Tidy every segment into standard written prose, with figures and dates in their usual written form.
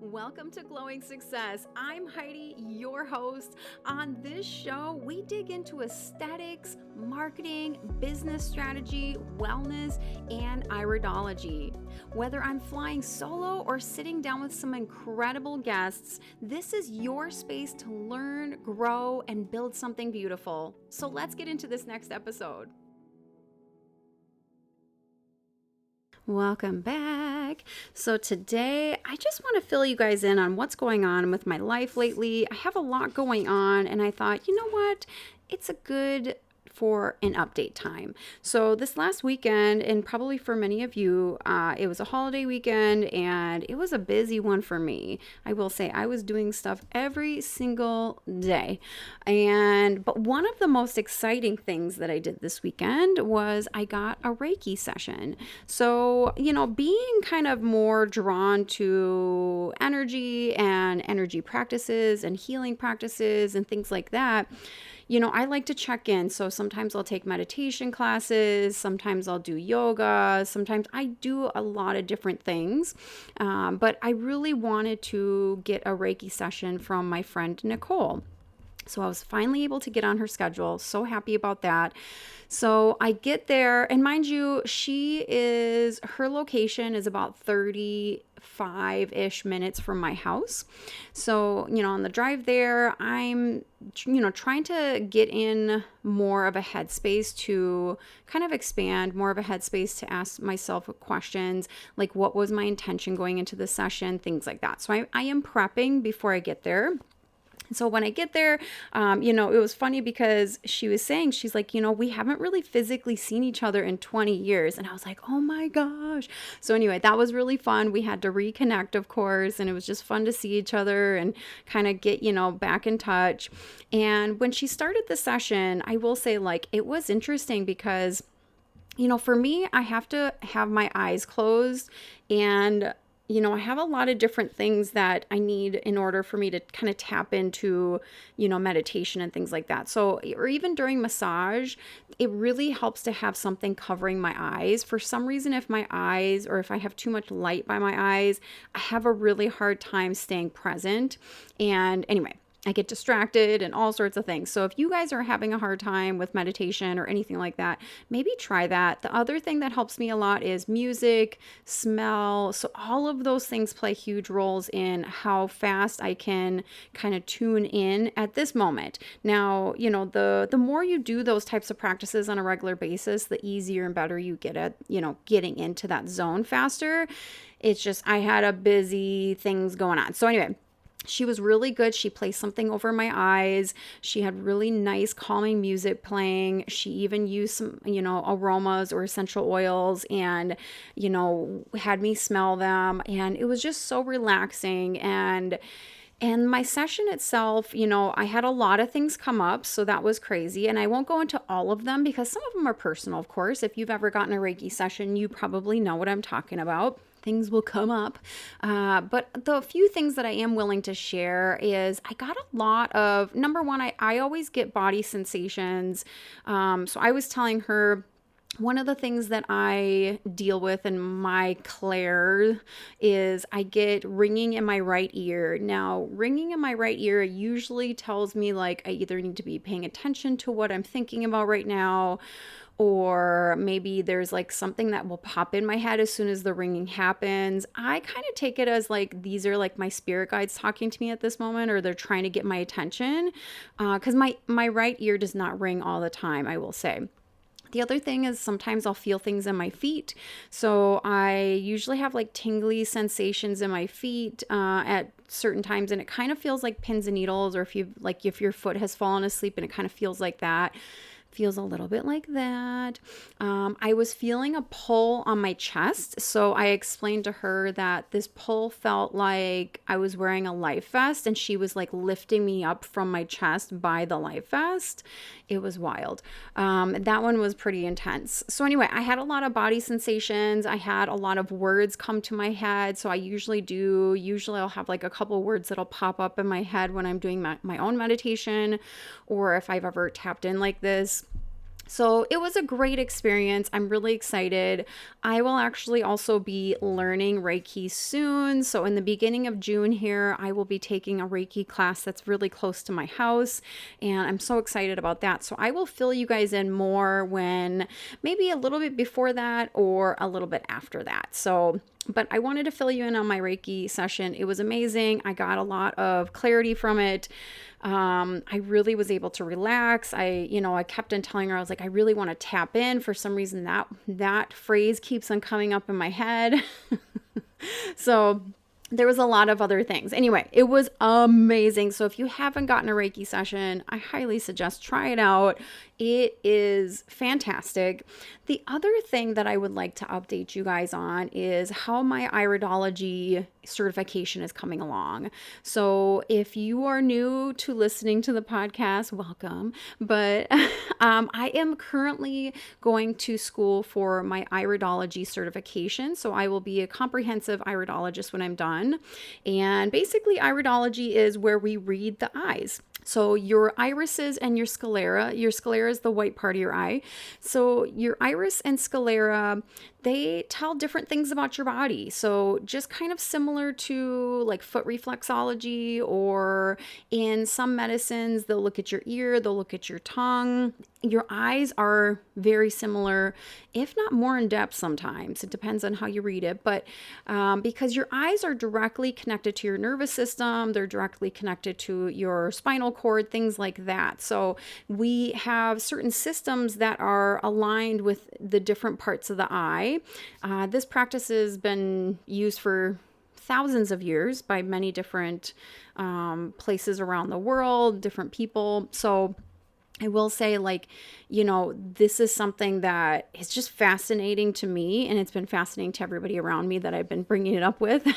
Welcome to Glowing Success. I'm Heidi, your host. On this show, we dig into aesthetics, marketing, business strategy, wellness, and iridology. Whether I'm flying solo or sitting down with some incredible guests, this is your space to learn, grow, and build something beautiful. So let's get into this next episode. Welcome back. So today I just want to fill you guys in on what's going on with my life lately. I have a lot going on and I thought, you know what? It's a good for an update time. So this last weekend, and probably for many of you, it was a holiday weekend and it was a busy one for me. I will say I was doing stuff every single day. But one of the most exciting things that I did this weekend was I got a Reiki session. So, being kind of more drawn to energy and energy practices and healing practices and things like that, I like to check in. So sometimes I'll take meditation classes, sometimes I'll do yoga, sometimes I do a lot of different things. But I really wanted to get a Reiki session from my friend Nicole. So I was finally able to get on her schedule. So happy about that. So I get there, and mind you, her location is about 35-ish minutes from my house. So, on the drive there, I'm, trying to get in more of a headspace to kind of expand, more of a headspace to ask myself questions, like what was my intention going into the session, things like that. So I am prepping before I get there. So when I get there, it was funny because she's like, we haven't really physically seen each other in 20 years. And I was like, oh my gosh. So anyway, that was really fun. We had to reconnect, of course, and it was just fun to see each other and kind of get, back in touch. And when she started the session, I will say, it was interesting because, for me, I have to have my eyes closed and I have a lot of different things that I need in order for me to kind of tap into, meditation and things like that. So, or even during massage, it really helps to have something covering my eyes. For some reason, if my eyes or if I have too much light by my eyes, I have a really hard time staying present. And anyway, I get distracted and all sorts of things. So if you guys are having a hard time with meditation or anything like that, maybe try that. The other thing that helps me a lot is music, smell. So all of those things play huge roles in how fast I can kind of tune in at this moment. Now, the more you do those types of practices on a regular basis, the easier and better you get at, getting into that zone faster. It's just, I had a busy things going on. So anyway, she was really good. She placed something over my eyes. She had really nice calming music playing. She even used some, aromas or essential oils and, had me smell them. And it was just so relaxing. And my session itself, I had a lot of things come up, so that was crazy. And I won't go into all of them because some of them are personal, of course. If you've ever gotten a Reiki session, you probably know what I'm talking about. Things will come up. But the few things that I am willing to share is I got a lot of, number one, I always get body sensations. So I was telling her, one of the things that I deal with in my clair is I get ringing in my right ear. Now, ringing in my right ear usually tells me I either need to be paying attention to what I'm thinking about right now, or maybe there's something that will pop in my head as soon as the ringing happens. I kind of take it as these are my spirit guides talking to me at this moment, or they're trying to get my attention, because my right ear does not ring all the time, I will say. The other thing is sometimes I'll feel things in my feet. So I usually have tingly sensations in my feet at certain times, and it kind of feels like pins and needles, or if your foot has fallen asleep and it kind of feels like that. Feels a little bit like that. I was feeling a pull on my chest. So I explained to her that this pull felt like I was wearing a life vest and she was lifting me up from my chest by the life vest. It was wild. That one was pretty intense. So anyway, I had a lot of body sensations. I had a lot of words come to my head. So I usually I'll have a couple words that'll pop up in my head when I'm doing my own meditation, or if I've ever tapped in like this. So it was a great experience. I'm really excited. I will actually also be learning Reiki soon. So in the beginning of June here, I will be taking a Reiki class that's really close to my house. And I'm so excited about that. So I will fill you guys in more when maybe a little bit before that or a little bit after that. So but I wanted to fill you in on my Reiki session. It was amazing. I got a lot of clarity from it. I really was able to relax. I kept on telling her, I was like, I really want to tap in. For some reason, that phrase keeps on coming up in my head. So there was a lot of other things. Anyway, it was amazing. So if you haven't gotten a Reiki session, I highly suggest try it out. It is fantastic. The other thing that I would like to update you guys on is how my Iridology certification is coming along. So if you are new to listening to the podcast, welcome. But I am currently going to school for my Iridology certification. So I will be a comprehensive iridologist when I'm done. And basically, iridology is where we read the eyes. So your irises and your sclera is the white part of your eye. So your iris and sclera, they tell different things about your body. So just kind of similar to like foot reflexology, or in some medicines, they'll look at your ear, they'll look at your tongue. Your eyes are very similar, if not more in depth sometimes. It depends on how you read it. But because your eyes are directly connected to your nervous system, they're directly connected to your spinal cord, things like that. So we have certain systems that are aligned with the different parts of the eye. This practice has been used for thousands of years by many different places around the world, different people. So I will say, this is something that is just fascinating to me, and it's been fascinating to everybody around me that I've been bringing it up with.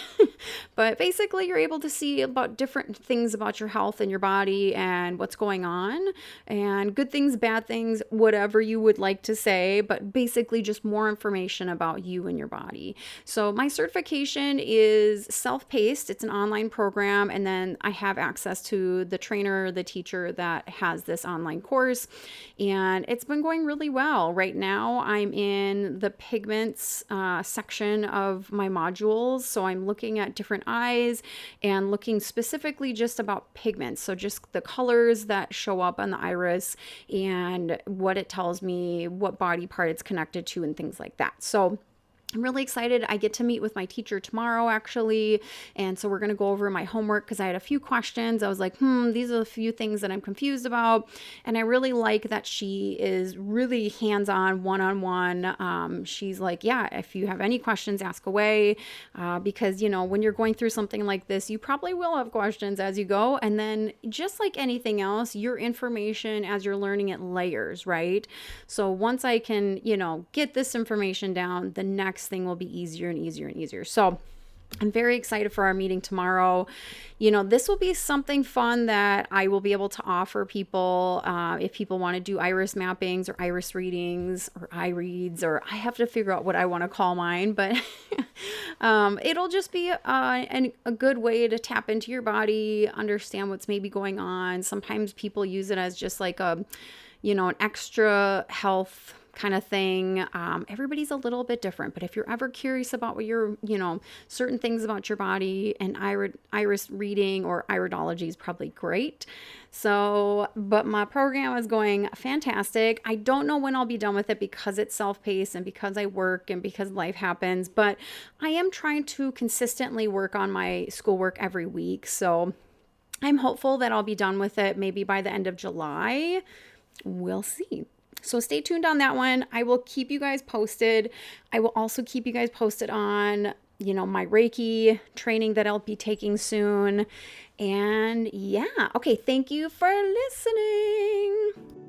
But basically, you're able to see about different things about your health and your body and what's going on, and good things, bad things, whatever you would like to say, but basically just more information about you and your body. So my certification is self-paced. It's an online program, and then I have access to the trainer, the teacher that has this online course, and it's been going really well. Right now I'm in the pigments section of my modules, so I'm looking at different eyes and looking specifically just about pigments, so just the colors that show up on the iris and what it tells me, what body part it's connected to, and things like that. So I'm really excited. I get to meet with my teacher tomorrow, actually. And so we're going to go over my homework because I had a few questions. I was like, these are a few things that I'm confused about. And I really like that she is really hands-on, one-on-one. She's like, yeah, if you have any questions, ask away. Because, when you're going through something like this, you probably will have questions as you go. And then just like anything else, your information as you're learning it layers, right? So once I can, get this information down, the next thing will be easier and easier and easier. So I'm very excited for our meeting tomorrow. This will be something fun that I will be able to offer people if people want to do iris mappings or iris readings or eye reads, or I have to figure out what I want to call mine, but it'll just be a good way to tap into your body, understand what's maybe going on. Sometimes people use it as just like an extra health kind of thing. Everybody's a little bit different, but if you're ever curious about what certain things about your body, and iris reading or iridology is probably great. So, but my program is going fantastic. I don't know when I'll be done with it because it's self-paced and because I work and because life happens, but I am trying to consistently work on my schoolwork every week. So I'm hopeful that I'll be done with it maybe by the end of July. We'll see. So stay tuned on that one. I will keep you guys posted. I will also keep you guys posted on, my Reiki training that I'll be taking soon. And yeah, okay, thank you for listening.